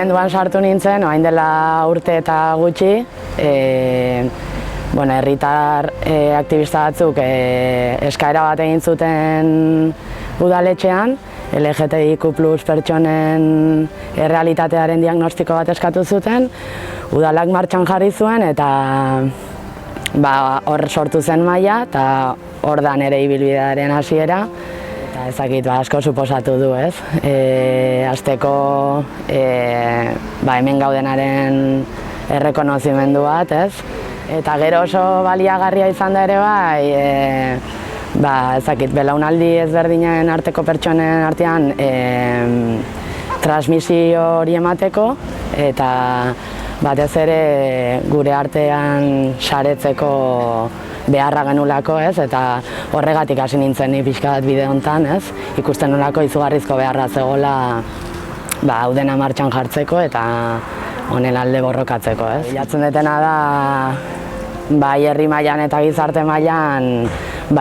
mugimenduan sartu nintzen, orain dela urte eta gutxi, herritar aktivista batzuk eskaera bat egin zuten udaletxean, LGTBIQ+ pertsonen errealitatearen diagnostiko bat eskatu zuten, udalak martxan jarri zuen eta hor sortu zen mahaia eta hor da nire ibilbidearen hasiera. Eta ezakit asko suposatu du, ez? Hasteko hemen gaudenaren errekonozimendu bat, ez? Eta gero oso baliagarria izan da ere ezakit, belaunaldi ezberdinen arteko pertsonen artean transmisio hori emateko eta batez ere gure artean saretzeko beharra genulako, ez? Eta horregatik hasi nintzen ni pixka bat bide honetan, ez? Ikusten nolako izugarrizko beharra zegoela hau dena martxan jartzeko eta honen alde borrokatzeko, ez? Bilatzen dutena da bai herri mailan eta gizarte mailan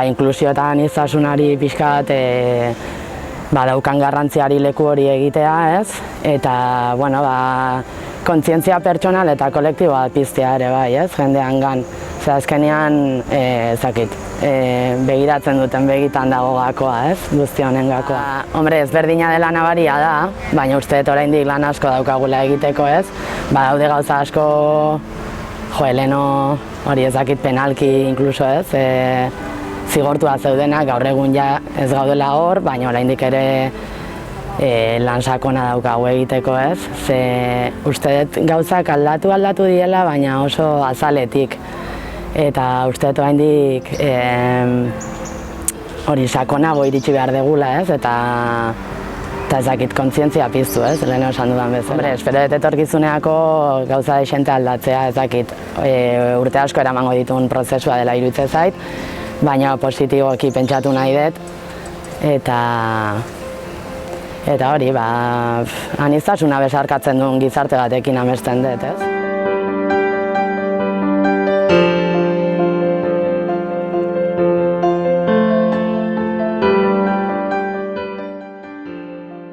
inklusio eta aniztasunari pixka bat daukan garrantziari leku hori egitea, ez? Eta, kontzientzia pertsonal eta kolektibo bat piztea ere bai, ez? Jendeangan. Azkenean, begiratzen duten begitan dago gakoa, ez? Guzti honen gakoa. Hombre, ezberdina dela nabaria da, baina uste dut oraindik lan asko daukagula egiteko, ez? Daude gauza asko, leheno hori ezakit penalki inkluso, ez? Zigortua zeudenak gaur egun ja ez gaudela hor, baina oraindik ere lan sakona daukagu egiteko, ez? Ze uste dut gauzak aldatu diela, baina oso azaletik. Eta uste dut oraindik hori sakonago iritsi behar degula, ez? Eta ezakit kontzientzia piztu, ez? Lehen esan dudan bezala. Hombre, espero dut etorkizuneako gauza deixente aldatzea, ezakit. Urte asko eramango dituen prozesua dela iruditzen zait, baina positiboki pentsatu nahi dut. Eta hori, aniztasuna besarkatzen duen gizarte batekin amesten dut, ez?